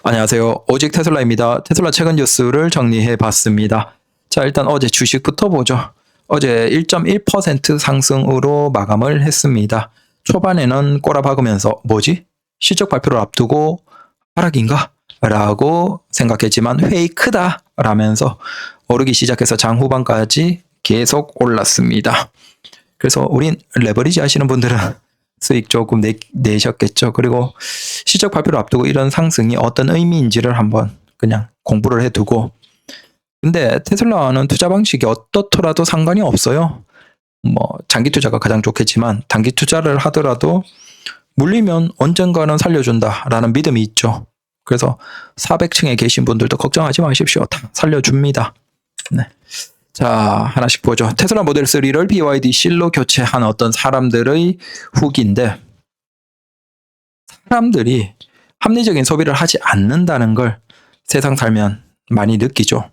안녕하세요. 오직 테슬라입니다. 테슬라 최근 뉴스를 정리해 봤습니다. 자, 일단 어제 주식부터 보죠. 어제 1.1% 상승으로 마감을 했습니다. 초반에는 꼬라박으면서 뭐지? 실적 발표를 앞두고 하락인가? 라고 생각했지만 회의 크다 라면서 오르기 시작해서 장 후반까지 계속 올랐습니다. 그래서 우린 레버리지 하시는 분들은 수익 조금 내셨겠죠. 그리고 실적 발표를 앞두고 이런 상승이 어떤 의미인지를 한번 그냥 공부를 해두고, 근데 테슬라는 투자 방식이 어떻더라도 상관이 없어요. 뭐 장기 투자가 가장 좋겠지만 단기 투자를 하더라도 물리면 언젠가는 살려준다라는 믿음이 있죠. 그래서 400층에 계신 분들도 걱정하지 마십시오. 다 살려줍니다. 네. 자, 하나씩 보죠. 테슬라 모델 3를 BYD C로 교체한 어떤 사람들의 후기인데, 사람들이 합리적인 소비를 하지 않는다는 걸 세상 살면 많이 느끼죠.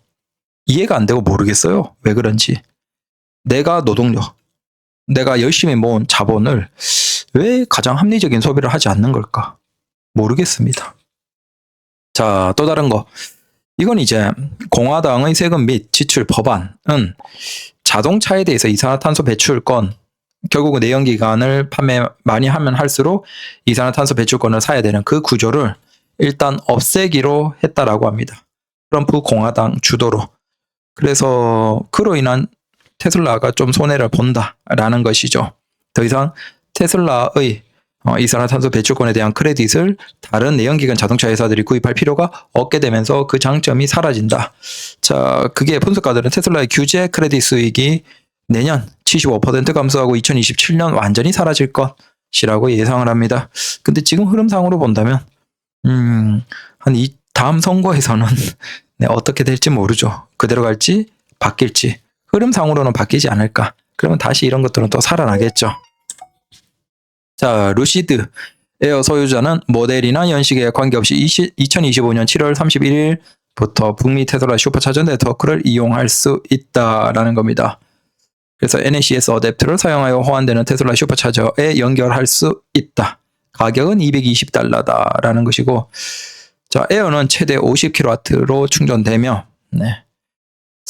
이해가 안 되고 모르겠어요. 왜 그런지. 내가 노동력, 내가 열심히 모은 자본을 왜 가장 합리적인 소비를 하지 않는 걸까? 모르겠습니다. 자, 또 다른 거. 이건 이제 공화당의 세금 및 지출 법안은 자동차에 대해서 이산화탄소 배출권, 결국은 내연기관을 판매 많이 하면 할수록 이산화탄소 배출권을 사야 되는 그 구조를 일단 없애기로 했다라고 합니다. 트럼프 공화당 주도로. 그래서 그로 인한 테슬라가 좀 손해를 본다라는 것이죠. 더 이상 테슬라의 이산화탄소 배출권에 대한 크레딧을 다른 내연기관 자동차 회사들이 구입할 필요가 없게 되면서 그 장점이 사라진다. 자, 그게 분석가들은 테슬라의 규제 크레딧 수익이 내년 75% 감소하고 2027년 완전히 사라질 것이라고 예상을 합니다. 근데 지금 흐름상으로 본다면 한 이 다음 선거에서는 네, 어떻게 될지 모르죠. 그대로 갈지 바뀔지. 흐름상으로는 바뀌지 않을까. 그러면 다시 이런 것들은 또 살아나겠죠. 자, 루시드 에어 소유자는 모델이나 연식에 관계없이 2025년 7월 31일부터 북미 테슬라 슈퍼차저 네트워크를 이용할 수 있다라는 겁니다. 그래서 NACS 어댑터를 사용하여 호환되는 테슬라 슈퍼차저에 연결할 수 있다. 가격은 $220라는 것이고, 자, 에어는 최대 50kW로 충전되며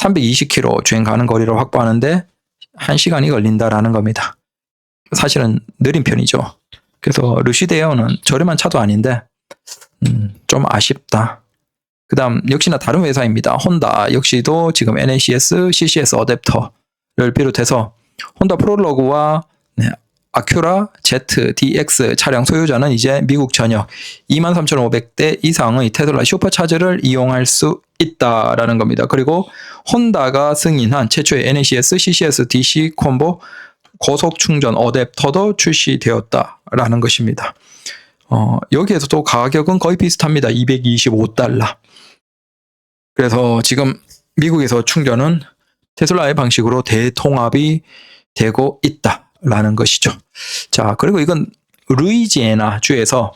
320km 주행 가능 거리를 확보하는데 1시간이 걸린다라는 겁니다. 사실은 느린 편이죠. 그래서 루시드 에어는 저렴한 차도 아닌데 좀 아쉽다. 그 다음 역시나 다른 회사입니다. 혼다 역시도 지금 NACS, CCS 어댑터를 비롯해서 혼다 프롤로그와 아큐라 ZDX 차량 소유자는 이제 미국 전역 23,500대 이상의 테슬라 슈퍼차저를 이용할 수 있다라는 겁니다. 그리고 혼다가 승인한 최초의 NACS, CCS DC 콤보 고속 충전 어댑터도 출시되었다라는 것입니다. 여기에서도 가격은 거의 비슷합니다. $225. 그래서 지금 미국에서 충전은 테슬라의 방식으로 대통합이 되고 있다라는 것이죠. 자, 그리고 이건 루이지애나 주에서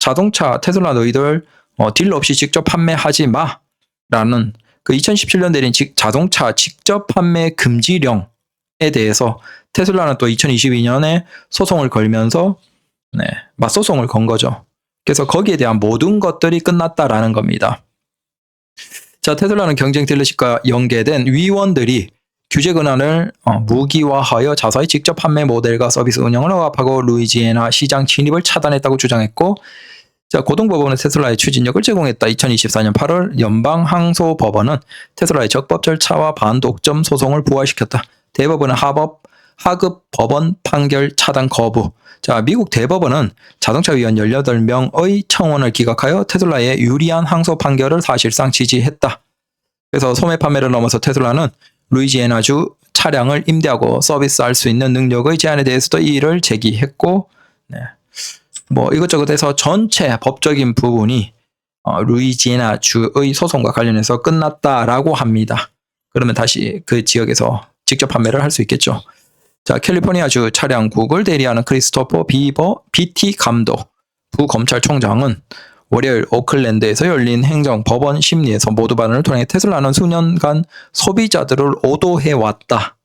자동차 테슬라 너희들 딜러 없이 직접 판매하지 마라는 그 2017년 내린 자동차 직접 판매 금지령에 대해서 테슬라는 또 2022년에 소송을 걸면서 맞소송을 건 거죠. 그래서 거기에 대한 모든 것들이 끝났다라는 겁니다. 자, 테슬라는 경쟁 딜러십과 연계된 위원들이 규제 권한을 무기화하여 자사의 직접 판매 모델과 서비스 운영을 억압하고 루이지애나 시장 진입을 차단했다고 주장했고, 자, 고등법원은 테슬라의 추진력을 제공했다. 2024년 8월 연방항소법원은 테슬라의 적법 절차와 반독점 소송을 부활시켰다. 대법원은 하급 법원 판결 차단 거부. 자, 미국 대법원은 자동차 위원 18명의 청원을 기각하여 테슬라의 유리한 항소 판결을 사실상 지지했다. 그래서 소매 판매를 넘어서 테슬라는 루이지애나주 차량을 임대하고 서비스할 수 있는 능력의 제한에 대해서도 이의를 제기했고, 뭐 이것저것 해서 전체 법적인 부분이 루이지애나주의 소송과 관련해서 끝났다라고 합니다. 그러면 다시 그 지역에서 직접 판매를 할 수 있겠죠. 자, 캘리포니아주 차량국을 대리하는 크리스토퍼 BT 감독 부검찰총장은 월요일 오클랜드에서 열린 행정법원 심리에서 모두 발언을 통해 테슬라는 수년간 소비자들을 오도해왔다.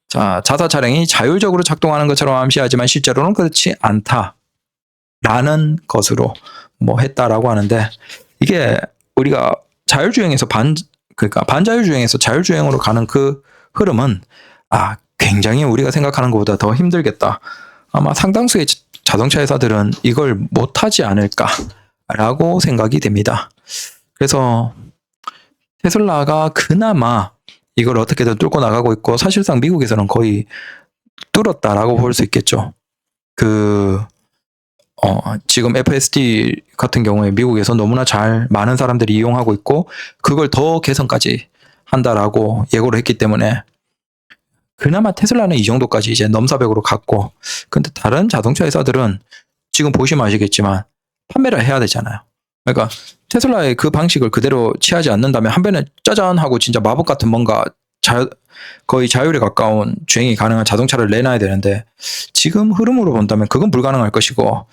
자, 자사 차량이 자율적으로 작동하는 것처럼 암시하지만 실제로는 그렇지 않다라는 것으로 뭐 했다라고 하는데, 이게 우리가 자율주행에서 그러니까 반자율주행에서 자율주행으로 가는 그 흐름은 굉장히 우리가 생각하는 것보다 더 힘들겠다. 아마 상당수의 자동차 회사들은 이걸 못하지 않을까라고 생각이 됩니다. 그래서 테슬라가 그나마 이걸 어떻게든 뚫고 나가고 있고, 사실상 미국에서는 거의 뚫었다라고 볼 수 있겠죠. 지금 FSD 같은 경우에 미국에서 너무나 많은 사람들이 이용하고 있고, 그걸 더 개선까지 한다라고 예고를 했기 때문에 그나마 테슬라는 이 정도까지 이제 넘사벽으로 갔고, 근데 다른 자동차 회사들은 지금 보시면 아시겠지만 판매를 해야 되잖아요. 그러니까 테슬라의 그 방식을 그대로 취하지 않는다면 한 번에 짜잔 하고 진짜 마법 같은 뭔가 거의 자율에 가까운 주행이 가능한 자동차를 내놔야 되는데, 지금 흐름으로 본다면 그건 불가능할 것이고,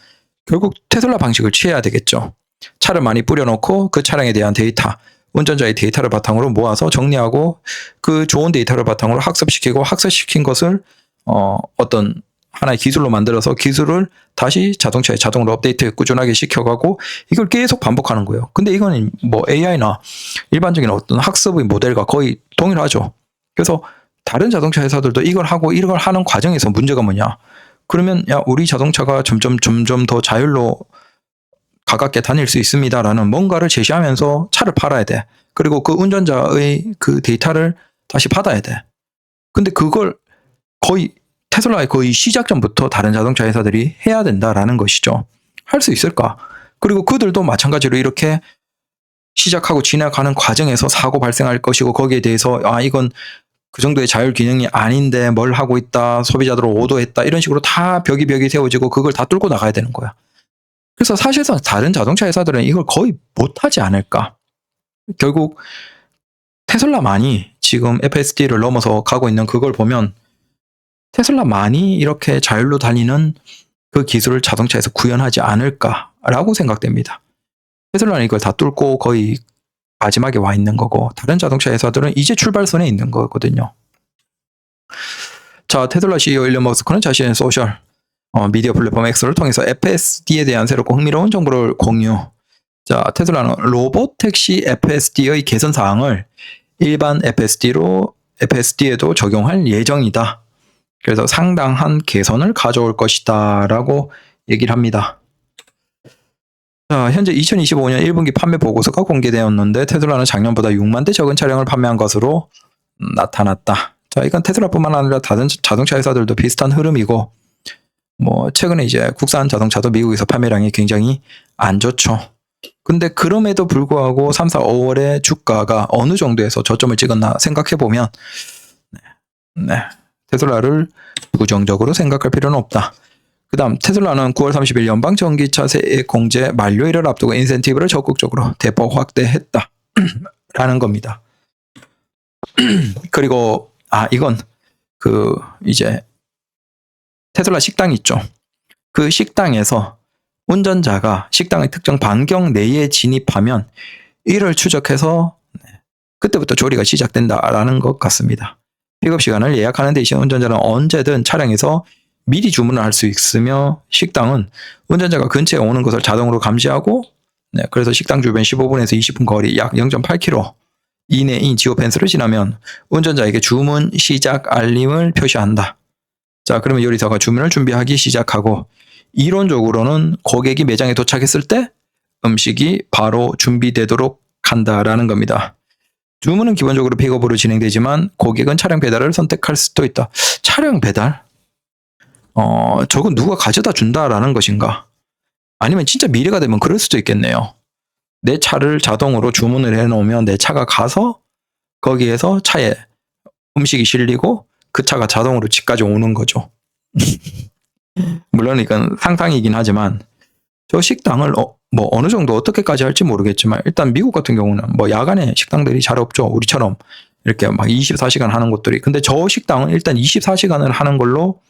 결국 테슬라 방식을 취해야 되겠죠. 차를 많이 뿌려놓고 그 차량에 대한 데이터, 운전자의 데이터를 바탕으로 모아서 정리하고, 그 좋은 데이터를 바탕으로 학습시키고, 학습시킨 것을 어떤 하나의 기술로 만들어서 기술을 다시 자동차에 자동으로 업데이트 꾸준하게 시켜가고, 이걸 계속 반복하는 거예요. 근데 이건 뭐 AI나 일반적인 어떤 학습의 모델과 거의 동일하죠. 그래서 다른 자동차 회사들도 이걸 하는 과정에서 문제가 뭐냐? 그러면 우리 자동차가 점점 더 자율로 가깝게 다닐 수 있습니다라는 뭔가를 제시하면서 차를 팔아야 돼. 그리고 그 운전자의 그 데이터를 다시 받아야 돼. 근데 그걸 테슬라의 거의 시작전부터 다른 자동차 회사들이 해야 된다라는 것이죠. 할 수 있을까? 그리고 그들도 마찬가지로 이렇게 시작하고 지나가는 과정에서 사고 발생할 것이고, 거기에 대해서 이건 그 정도의 자율 기능이 아닌데 뭘 하고 있다, 소비자들을 오도했다, 이런 식으로 다 벽이 세워지고 그걸 다 뚫고 나가야 되는 거야. 그래서 사실상 다른 자동차 회사들은 이걸 거의 못하지 않을까. 결국 테슬라만이 지금 FSD를 넘어서 가고 있는 그걸 보면, 테슬라만이 이렇게 자율로 달리는 그 기술을 자동차에서 구현하지 않을까라고 생각됩니다. 테슬라는 이걸 다 뚫고 거의 마지막에 와 있는 거고, 다른 자동차 회사들은 이제 출발선에 있는 거거든요. 자, 테슬라 CEO 일론 머스크는 자신의 소셜 미디어 플랫폼 X를 통해서 FSD에 대한 새롭고 흥미로운 정보를 공유. 자, 테슬라는 로봇 택시 FSD의 개선 사항을 일반 FSD에도 적용할 예정이다. 그래서 상당한 개선을 가져올 것이다 라고 얘기를 합니다. 자, 현재 2025년 1분기 판매 보고서가 공개되었는데, 테슬라는 작년보다 6만 대 적은 차량을 판매한 것으로 나타났다. 자, 이건 테슬라뿐만 아니라 다른 자동차 회사들도 비슷한 흐름이고, 최근에 이제 국산 자동차도 미국에서 판매량이 굉장히 안 좋죠. 근데 그럼에도 불구하고 3, 4, 5월에 주가가 어느 정도에서 저점을 찍었나 생각해보면, 테슬라를 부정적으로 생각할 필요는 없다. 그 다음, 테슬라는 9월 30일 연방 전기차 세액 공제 만료일을 앞두고 인센티브를 적극적으로 대폭 확대했다. 라는 겁니다. 그리고, 이건, 이제, 테슬라 식당 있죠. 그 식당에서 운전자가 식당의 특정 반경 내에 진입하면 이를 추적해서 그때부터 조리가 시작된다라는 것 같습니다. 픽업 시간을 예약하는 대신 운전자는 언제든 차량에서 미리 주문을 할 수 있으며, 식당은 운전자가 근처에 오는 것을 자동으로 감지하고, 그래서 식당 주변 15분에서 20분 거리 약 0.8km 이내인 지오 펜스를 지나면 운전자에게 주문 시작 알림을 표시한다. 자, 그러면 요리사가 주문을 준비하기 시작하고, 이론적으로는 고객이 매장에 도착했을 때 음식이 바로 준비되도록 한다라는 겁니다. 주문은 기본적으로 픽업으로 진행되지만 고객은 차량 배달을 선택할 수도 있다. 차량 배달? 저건 누가 가져다 준다라는 것인가? 아니면 진짜 미래가 되면 그럴 수도 있겠네요. 내 차를 자동으로 주문을 해놓으면 내 차가 가서 거기에서 차에 음식이 실리고 그 차가 자동으로 집까지 오는 거죠. 물론 이건 상상이긴 하지만, 저 식당을 어느 정도 어떻게까지 할지 모르겠지만, 일단 미국 같은 경우는 야간에 식당들이 잘 없죠. 우리처럼 이렇게 막 24시간 하는 곳들이. 근데 저 식당은 일단 24시간을 하는 걸로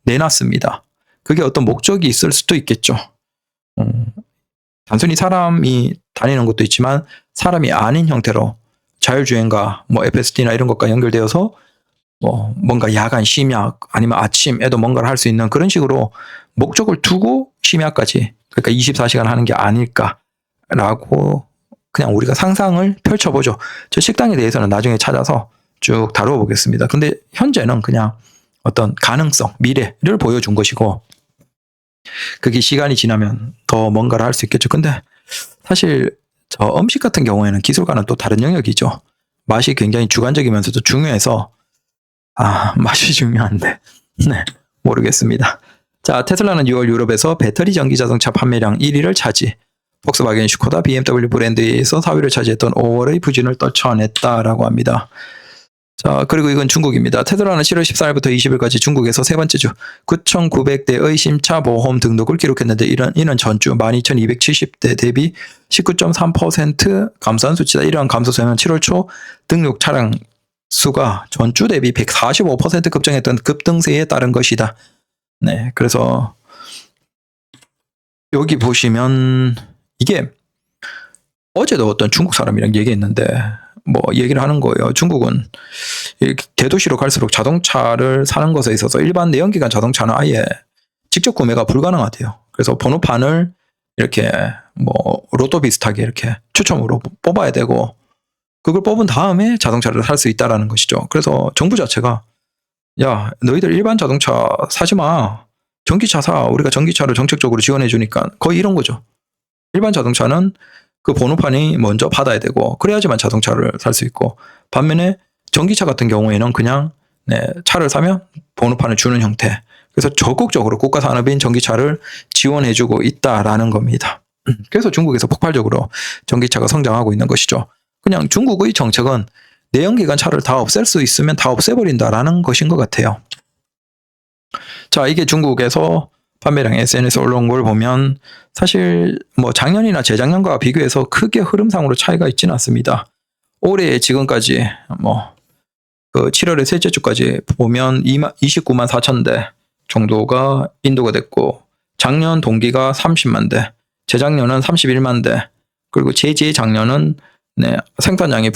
내놨습니다. 그게 어떤 목적이 있을 수도 있겠죠. 단순히 사람이 다니는 것도 있지만, 사람이 아닌 형태로 자율주행과 FSD나 이런 것과 연결되어서 뭔가 야간 심야 아니면 아침에도 뭔가를 할 수 있는 그런 식으로 목적을 두고 심야까지, 그러니까 24시간 하는 게 아닐까라고 그냥 우리가 상상을 펼쳐보죠. 저 식당에 대해서는 나중에 찾아서 쭉 다루어 보겠습니다. 근데 현재는 그냥 어떤 가능성, 미래를 보여준 것이고, 그게 시간이 지나면 더 뭔가를 할 수 있겠죠. 근데 사실 저 음식 같은 경우에는 기술과는 또 다른 영역이죠. 맛이 굉장히 주관적이면서도 중요해서, 맛이 중요한데, 네, 모르겠습니다. 자, 테슬라는 6월 유럽에서 배터리 전기 자동차 판매량 1위를 차지, 폭스바겐, 슈코다, BMW 브랜드에서 4위를 차지했던 5월의 부진을 떨쳐냈다라고 합니다. 자, 그리고 이건 중국입니다. 테슬라는 7월 14일부터 20일까지 중국에서 세 번째 주 9,900대의 심차 보험 등록을 기록했는데, 이는 전주 12,270대 대비 19.3% 감소한 수치다. 이러한 감소 수는 7월 초 등록 차량 수가 전주 대비 145% 급증했던 급등세에 따른 것이다. 네, 그래서 여기 보시면 이게 어제도 어떤 중국 사람이랑 얘기했는데 뭐 얘기를 하는 거예요. 중국은 대도시로 갈수록 자동차를 사는 것에 있어서 일반 내연기관 자동차는 아예 직접 구매가 불가능하대요. 그래서 번호판을 이렇게 뭐 로또 비슷하게 이렇게 추첨으로 뽑아야 되고, 그걸 뽑은 다음에 자동차를 살 수 있다라는 것이죠. 그래서 정부 자체가 야, 너희들 일반 자동차 사지 마. 전기차 사. 우리가 전기차를 정책적으로 지원해 주니까, 거의 이런 거죠. 일반 자동차는 그 번호판이 먼저 받아야 되고 그래야지만 자동차를 살 수 있고, 반면에 전기차 같은 경우에는 그냥 차를 사면 번호판을 주는 형태. 그래서 적극적으로 국가 산업인 전기차를 지원해 주고 있다라는 겁니다. 그래서 중국에서 폭발적으로 전기차가 성장하고 있는 것이죠. 그냥 중국의 정책은 내연기관 차를 다 없앨 수 있으면 다 없애버린다라는 것인 것 같아요. 자, 이게 중국에서 판매량 SNS 올라온 걸 보면 사실 뭐 작년이나 재작년과 비교해서 크게 흐름상으로 차이가 있지는 않습니다. 올해 지금까지 그 7월의 셋째 주까지 보면 29만 4천 대 정도가 인도가 됐고, 작년 동기가 30만 대, 재작년은 31만 대, 그리고 재작년은 생산량이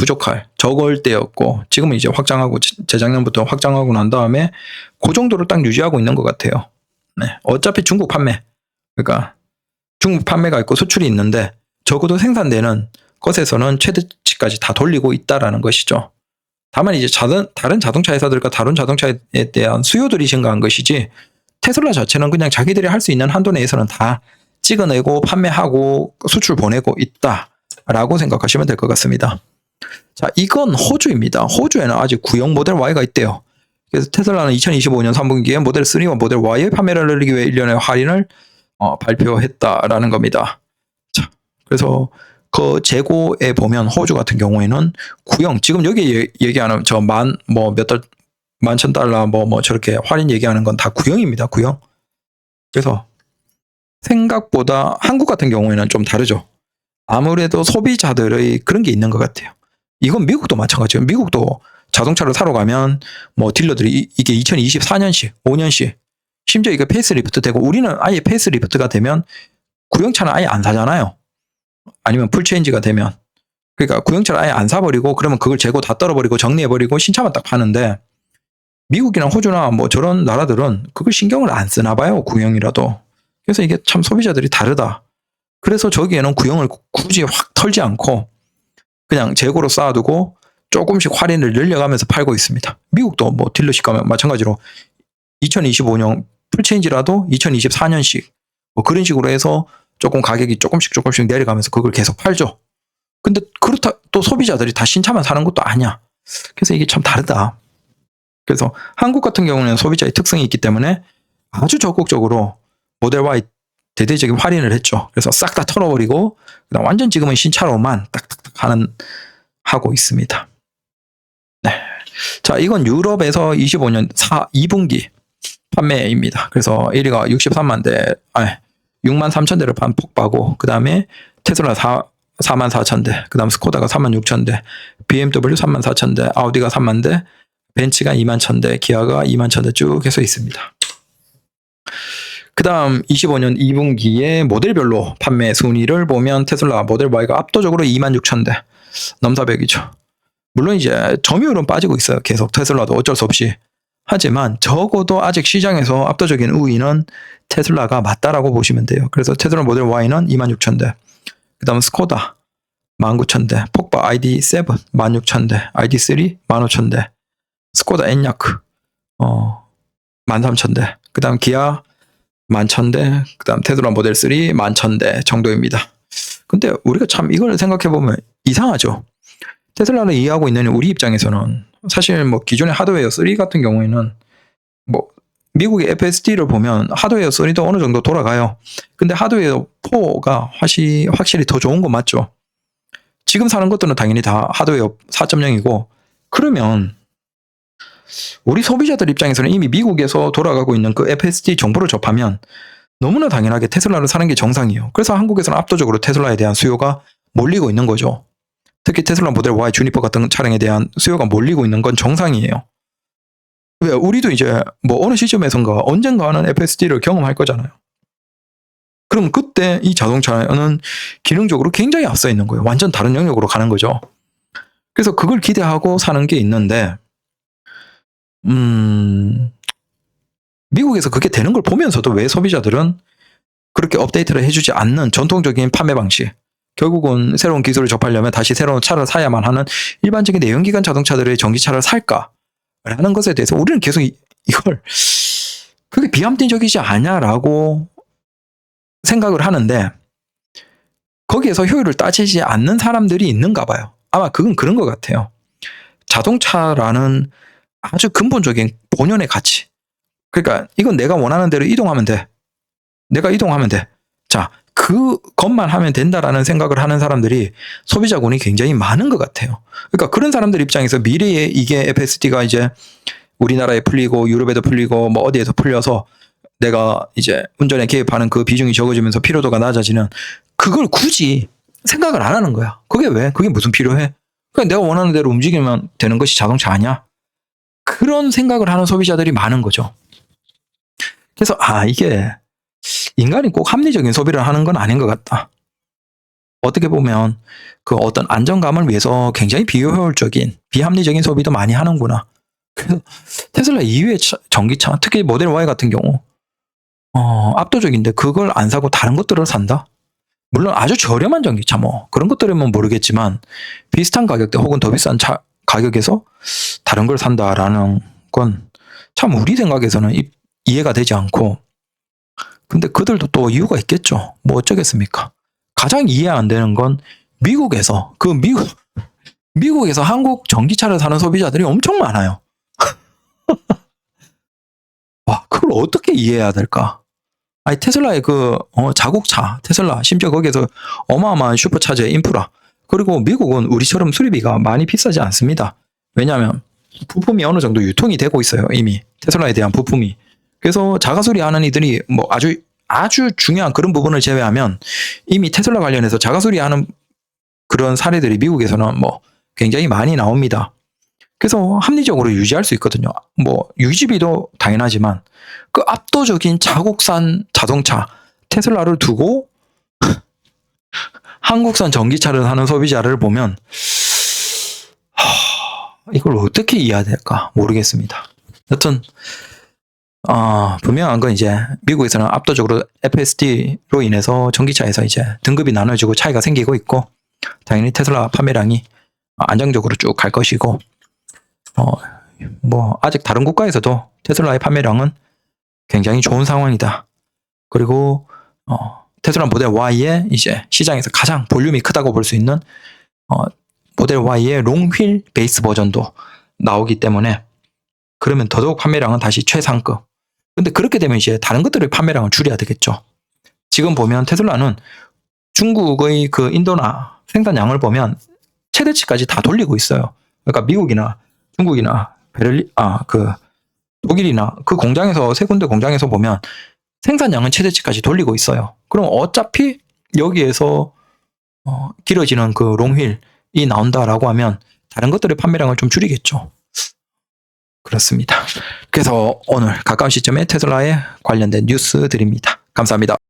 적을 때였고, 지금은 이제 확장하고, 재작년부터 확장하고 난 다음에 그 정도로 딱 유지하고 있는 것 같아요. 어차피 중국 판매, 그러니까 중국 판매가 있고 수출이 있는데 적어도 생산되는 것에서는 최대치까지 다 돌리고 있다라는 것이죠. 다만 이제 다른 자동차 회사들과 다른 자동차에 대한 수요들이 증가한 것이지, 테슬라 자체는 그냥 자기들이 할 수 있는 한도 내에서는 다 찍어내고 판매하고 수출 보내고 있다라고 생각하시면 될 것 같습니다. 자, 이건 호주입니다. 호주에는 아직 구형 모델 Y가 있대요. 그래서 테슬라는 2025년 3분기에 모델 3와 모델 Y의 판매를 늘리기 위해 1년의 할인을 발표했다라는 겁니다. 자, 그래서 그 재고에 보면 호주 같은 경우에는 구형, 지금 여기 얘기하는 저 $11,000 저렇게 할인 얘기하는 건 다 구형입니다. 구형. 그래서 생각보다 한국 같은 경우에는 좀 다르죠. 아무래도 소비자들의 그런 게 있는 것 같아요. 이건 미국도 마찬가지예요. 미국도 자동차를 사러 가면 딜러들이 이게 2024년식, 5년식, 심지어 이게 페이스리프트 되고, 우리는 아예 페이스리프트가 되면 구형차는 아예 안 사잖아요. 아니면 풀체인지가 되면. 그러니까 구형차를 아예 안 사버리고 그러면 그걸 재고 다 떨어버리고 정리해버리고 신차만 딱 파는데, 미국이나 호주나 저런 나라들은 그걸 신경을 안 쓰나 봐요. 구형이라도. 그래서 이게 참 소비자들이 다르다. 그래서 저기에는 구형을 굳이 확 털지 않고 그냥 재고로 쌓아두고 조금씩 할인을 늘려가면서 팔고 있습니다. 미국도 딜러십 가면 마찬가지로 2025년 풀체인지라도 2024년식 그런 식으로 해서 조금 가격이 조금씩 내려가면서 그걸 계속 팔죠. 근데 그렇다 또 소비자들이 다 신차만 사는 것도 아니야. 그래서 이게 참 다르다. 그래서 한국 같은 경우는 소비자의 특성이 있기 때문에 아주 적극적으로 모델 Y 대대적인 할인을 했죠. 그래서 싹 다 털어버리고 그다음 완전 지금은 신차로만 딱딱딱 하고 있습니다. 네. 자, 이건 유럽에서 25년 2분기 판매입니다. 그래서 1위가 63만 대, 6만 3천 대를 폭파하고, 그 다음에 테슬라 4만 4천 대, 그 다음 스코다가 4만 6천 대, BMW 3만 4천 대, 아우디가 3만 대, 벤츠가 2만 1천 대, 기아가 2만 1천 대 쭉 해서 있습니다. 그 다음 25년 2분기에 모델별로 판매 순위를 보면 테슬라 모델 Y가 압도적으로 2만 6천 대, 넘사벽이죠. 물론 이제 점유율은 빠지고 있어요. 계속 테슬라도 어쩔 수 없이. 하지만 적어도 아직 시장에서 압도적인 우위는 테슬라가 맞다라고 보시면 돼요. 그래서 테슬라 모델 Y는 2만 6천 대, 그 다음 스코다 19,000대, 폭바 ID7 16,000대, ID3 15,000대, 스코다 에냐크 13,000대, 그 다음 기아 11,000대, 그 다음 테슬라 모델 3 11,000대 정도입니다. 근데 우리가 참 이걸 생각해보면 이상하죠. 테슬라를 이해하고 있는 우리 입장에서는 사실 뭐 기존의 하드웨어 3 같은 경우에는 뭐 미국의 FSD를 보면 하드웨어 3도 어느 정도 돌아가요. 근데 하드웨어 4가 확실히 더 좋은 건 맞죠. 지금 사는 것들은 당연히 다 하드웨어 4.0이고, 그러면 우리 소비자들 입장에서는 이미 미국에서 돌아가고 있는 그 FSD 정보를 접하면 너무나 당연하게 테슬라를 사는 게 정상이에요. 그래서 한국에서는 압도적으로 테슬라에 대한 수요가 몰리고 있는 거죠. 특히 테슬라 모델 Y, 주니퍼 같은 차량에 대한 수요가 몰리고 있는 건 정상이에요. 왜? 우리도 이제 뭐 어느 시점에선가 언젠가는 FSD를 경험할 거잖아요. 그럼 그때 이 자동차는 기능적으로 굉장히 앞서 있는 거예요. 완전 다른 영역으로 가는 거죠. 그래서 그걸 기대하고 사는 게 있는데, 미국에서 그게 되는 걸 보면서도 왜 소비자들은 그렇게 업데이트를 해주지 않는 전통적인 판매 방식, 결국은 새로운 기술을 접하려면 다시 새로운 차를 사야만 하는 일반적인 내연기관 자동차들의 전기차를 살까라는 것에 대해서 우리는 계속 이걸 그게 비합리적이지 않냐라고 생각을 하는데, 거기에서 효율을 따지지 않는 사람들이 있는가 봐요. 아마 그건 그런 것 같아요. 자동차라는 아주 근본적인 본연의 가치, 그러니까 이건 내가 원하는 대로 이동하면 돼. 내가 이동하면 돼. 자, 그것만 하면 된다라는 생각을 하는 사람들이 소비자군이 굉장히 많은 것 같아요. 그러니까 그런 사람들 입장에서 미래에 이게 FSD가 이제 우리나라에 풀리고 유럽에도 풀리고 뭐 어디에서 풀려서 내가 이제 운전에 개입하는 그 비중이 적어지면서 피로도가 낮아지는, 그걸 굳이 생각을 안 하는 거야. 그게 왜? 그게 무슨 필요해? 그냥 내가 원하는 대로 움직이면 되는 것이 자동차 아니야? 그런 생각을 하는 소비자들이 많은 거죠. 그래서 이게 인간이 꼭 합리적인 소비를 하는 건 아닌 것 같다. 어떻게 보면 그 어떤 안정감을 위해서 굉장히 비효율적인 비합리적인 소비도 많이 하는구나. 그래서 테슬라 이후의 전기차, 특히 모델 Y 같은 경우 압도적인데 그걸 안 사고 다른 것들을 산다? 물론 아주 저렴한 전기차 뭐 그런 것들이면 모르겠지만 비슷한 가격대 혹은 더 비싼 가격에서 다른 걸 산다라는 건 참 우리 생각에서는 이해가 되지 않고, 근데 그들도 또 이유가 있겠죠. 뭐 어쩌겠습니까? 가장 이해 안 되는 건 미국에서 미국에서 한국 전기차를 사는 소비자들이 엄청 많아요. 와, 그걸 어떻게 이해해야 될까? 아니, 테슬라의 자국차, 테슬라, 심지어 거기에서 어마어마한 슈퍼차저의 인프라, 그리고 미국은 우리처럼 수리비가 많이 비싸지 않습니다. 왜냐하면 부품이 어느 정도 유통이 되고 있어요. 이미 테슬라에 대한 부품이. 그래서 자가 수리하는 이들이 뭐 아주 중요한 그런 부분을 제외하면 이미 테슬라 관련해서 자가 수리하는 그런 사례들이 미국에서는 뭐 굉장히 많이 나옵니다. 그래서 합리적으로 유지할 수 있거든요. 뭐 유지비도 당연하지만 그 압도적인 자국산 자동차 테슬라를 두고 한국산 전기차를 사는 소비자를 보면 이걸 어떻게 이해해야 될까 모르겠습니다. 여튼 분명한 건 이제 미국에서는 압도적으로 FSD로 인해서 전기차에서 이제 등급이 나눠지고 차이가 생기고 있고, 당연히 테슬라 판매량이 안정적으로 쭉 갈 것이고, 뭐 아직 다른 국가에서도 테슬라의 판매량은 굉장히 좋은 상황이다. 그리고 테슬라 모델 Y의 이제 시장에서 가장 볼륨이 크다고 볼 수 있는 모델 Y의 롱휠 베이스 버전도 나오기 때문에, 그러면 더더욱 판매량은 다시 최상급. 근데 그렇게 되면 이제 다른 것들의 판매량을 줄여야 되겠죠. 지금 보면 테슬라는 중국의 그 인도나 생산량을 보면 최대치까지 다 돌리고 있어요. 그러니까 미국이나 중국이나 독일이나 그 공장에서, 세 군데 공장에서 보면 생산량은 최대치까지 돌리고 있어요. 그럼 어차피 여기에서 길어지는 그 롱휠이 나온다라고 하면 다른 것들의 판매량을 좀 줄이겠죠. 그렇습니다. 그래서 오늘 가까운 시점에 테슬라에 관련된 뉴스 드립니다. 감사합니다.